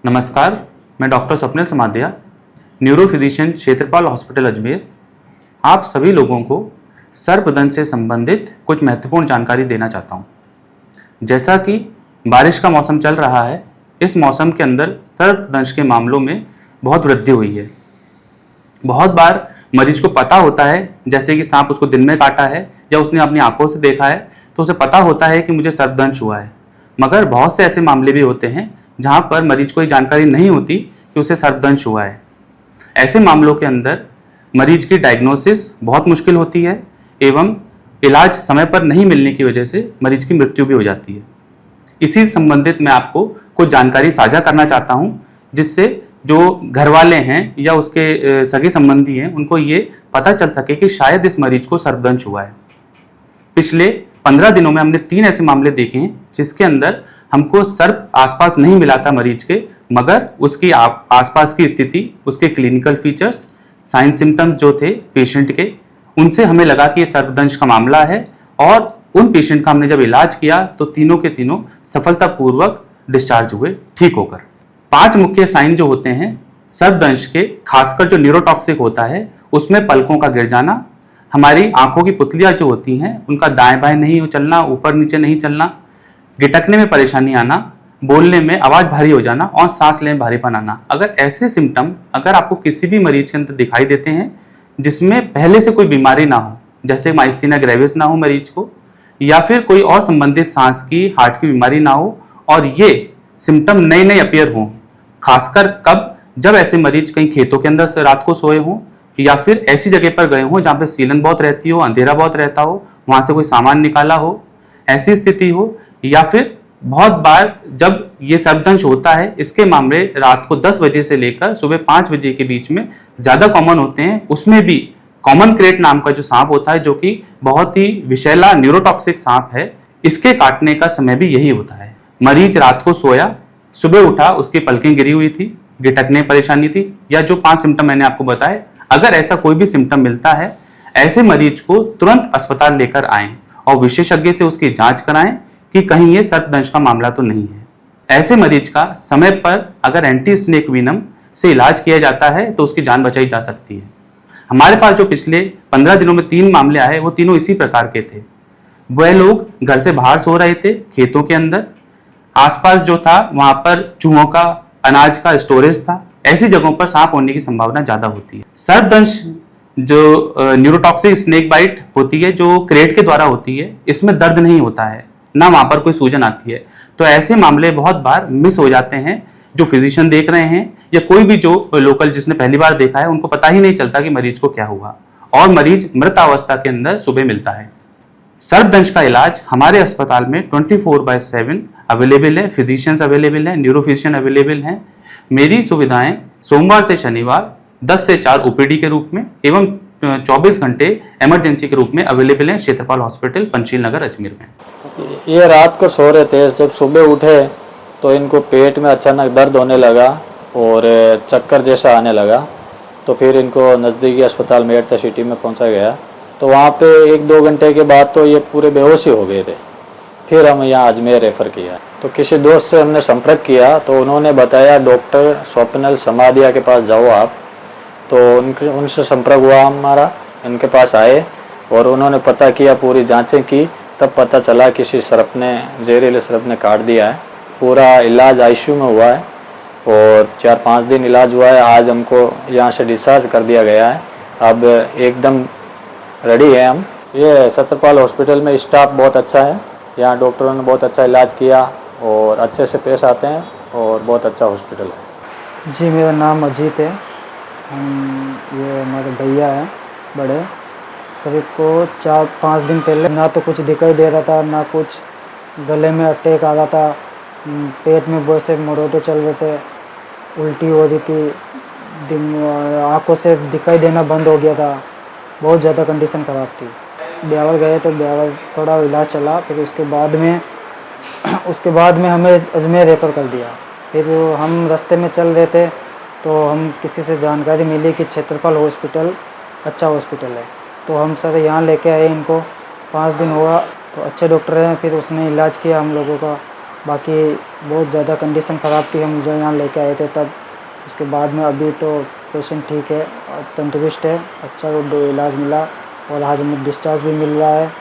नमस्कार, मैं doctor Swapnil Samadhiya, neuro physician Kshetrapal hospital Ajmer आप सभी लोगों को सर्पदंश से संबंधित कुछ महत्वपूर्ण जानकारी देना चाहता हूँ। जैसा कि बारिश का मौसम चल रहा है, इस मौसम के अंदर सर्पदंश के मामलों में बहुत वृद्धि हुई है। बहुत बार मरीज को पता होता है, जैसे कि सांप उसको दिन में काटा है या उसने अपनी आंखों से देखा है, तो उसे पता होता है कि मुझे सर्पदंश हुआ है। मगर बहुत से ऐसे मामले भी होते हैं जहां पर मरीज को ये जानकारी नहीं होती कि उसे सर्पदंश हुआ है। ऐसे मामलों के अंदर मरीज की डायग्नोसिस बहुत मुश्किल होती है एवं इलाज समय पर नहीं मिलने की वजह से मरीज की मृत्यु भी हो जाती है। इसी से संबंधित मैं आपको कुछ जानकारी साझा करना चाहता हूं, जिससे जो घर वाले हैं या उसके सगे संबंधी हैं उनको ये पता चल सके कि शायद इस मरीज को सर्पदंश हुआ है। पिछले 15 दिनों में हमने 3 ऐसे मामले देखे हैं जिसके अंदर हमको सर्प आसपास नहीं मिला था मरीज के, मगर उसकी आसपास की स्थिति, उसके क्लिनिकल फीचर्स, साइन सिम्टम्स जो थे पेशेंट के, उनसे हमें लगा कि ये सर्पदंश का मामला है। और उन पेशेंट का हमने जब इलाज किया तो तीनों के तीनों सफलतापूर्वक डिस्चार्ज हुए ठीक होकर। 5 मुख्य साइन जो होते हैं सर्पदंश के, खासकर जो न्यूरोटॉक्सिक होता है उसमें पलकों का गिर जाना, हमारी आंखों की पुतलियां जो होती हैं उनका दाएं बाएं नहीं चलना, ऊपर नीचे नहीं चलना, गिटकने में परेशानी आना, बोलने में आवाज भारी हो जाना और सांस लेने में भारीपन आना। अगर ऐसे सिम्टम अगर आपको किसी भी मरीज के अंदर दिखाई देते हैं जिसमें पहले से कोई बीमारी ना हो, जैसे माइस्थीनिया ग्रेविस ना हो मरीज को, या फिर कोई और संबंधित सांस की, हार्ट की बीमारी ना हो, और ये सिम्टम नए नए अपीयर हों, खासकर कब, जब ऐसे मरीज कहीं खेतों के अंदर से रात को सोए हों या फिर ऐसी जगह पर गए हों जहाँ पे सीलन बहुत रहती हो, अंधेरा बहुत रहता हो, वहां से कोई सामान निकाला हो, ऐसी स्थिति हो, या फिर बहुत बार जब ये सर्पदंश होता है इसके मामले रात को 10 बजे से लेकर सुबह 5 बजे के बीच में ज्यादा कॉमन होते हैं। उसमें भी कॉमन क्रेट नाम का जो सांप होता है, जो कि बहुत ही विषैला न्यूरोटॉक्सिक सांप है, इसके काटने का समय भी यही होता है। मरीज रात को सोया, सुबह उठा, उसकी पलकें गिरी हुई थी, गिटकने परेशानी थी, या जो 5 सिम्टम मैंने आपको बताए, अगर ऐसा कोई भी सिम्टम मिलता है, ऐसे मरीज को तुरंत अस्पताल लेकर आएं और विशेषज्ञ से उसकी जांच कराएं कि कहीं ये सर्पदंश का मामला तो नहीं है। ऐसे मरीज का समय पर अगर एंटी स्नेक वीनम से इलाज किया जाता है तो उसकी जान बचाई जा सकती है। हमारे पास जो पिछले 15 दिनों में 3 मामले आए, वो तीनों इसी प्रकार के थे। वह लोग घर से बाहर सो रहे थे, खेतों के अंदर, आसपास जो था वहां पर चूहों का, अनाज का स्टोरेज था। ऐसी जगहों पर सांप होने की संभावना ज्यादा होती है। सर्पदंश जो न्यूरोटॉक्सिक स्नेक बाइट होती है, जो क्रेट के द्वारा होती है, इसमें दर्द नहीं होता है, ना वहां पर कोई सूजन आती है। तो ऐसे मामले बहुत बार मिस हो जाते हैं। जो फिजिशियन देख रहे हैं या कोई भी जो लोकल जिसने पहली बार देखा है, उनको पता ही नहीं चलता कि मरीज को क्या हुआ, और मरीज मृत अवस्था के अंदर सुबह मिलता है। सर्पदंश का इलाज हमारे अस्पताल में 24/7 अवेलेबल है। फिजिशियंस अवेलेबल है, न्यूरो फिजिशियन अवेलेबल हैं। मेरी सुविधाएं सोमवार से शनिवार 10 से 4 ओपीडी के रूप में एवं 24 घंटे इमरजेंसी के रूप में अवेलेबल है क्षेत्रपाल हॉस्पिटल, पंचशील नगर, अजमेर में। ये रात को सो रहे थे, जब सुबह उठे तो इनको पेट में अचानक दर्द होने लगा और चक्कर जैसा आने लगा। तो फिर इनको नज़दीकी अस्पताल मेरठ सिटी में पहुंचा गया। तो वहाँ पे 1-2 घंटे के बाद तो ये पूरे बेहोश ही हो गए थे। फिर हम यहाँ अजमेर रेफ़र किया। तो किसी दोस्त से हमने संपर्क किया तो उन्होंने बताया डॉक्टर स्वप्निल समाधिया के पास जाओ आप। तो उनसे संपर्क हुआ हमारा, इनके पास आए और उन्होंने पता किया, पूरी जांचें की, तब पता चला किसी सर्प ने, जहरीले सर्प ने काट दिया है। पूरा इलाज आईसीयू में हुआ है और 4-5 दिन इलाज हुआ है। आज हमको यहाँ से डिस्चार्ज कर दिया गया है। अब एकदम रेडी है हम। ये क्षेत्रपाल हॉस्पिटल में स्टाफ बहुत अच्छा है, यहाँ डॉक्टरों ने बहुत अच्छा इलाज किया और अच्छे से पेश आते हैं और बहुत अच्छा हॉस्पिटल है। जी, मेरा नाम अजीत है। ये हमारे भैया हैं बड़े। सभी को 4-5 दिन पहले ना तो कुछ दिखाई दे रहा था, ना कुछ, गले में अटैक आ रहा था, पेट में बहुत से मरोड़े चल रहे थे, उल्टी हो रही थी, आँखों से दिखाई देना बंद हो गया था, बहुत ज़्यादा कंडीशन ख़राब थी। ब्यावर गए तो ब्यावर थोड़ा इलाज चला, फिर उसके बाद में हमें अजमेर रेफ़र कर दिया। फिर हम रास्ते में चल रहे थे तो हम किसी से जानकारी मिली कि क्षेत्रपाल हॉस्पिटल अच्छा हॉस्पिटल है, तो हम सर यहाँ लेके आए इनको। 5 दिन हुआ तो अच्छे डॉक्टर हैं, फिर उसने इलाज किया हम लोगों का, बाकी बहुत ज़्यादा कंडीशन ख़राब थी, हम जो यहाँ लेके आए थे तब। उसके बाद में अभी तो पेशेंट ठीक है और तंदुरुस्त है, अच्छा वो इलाज मिला और आज हमें डिस्चार्ज भी मिल रहा है।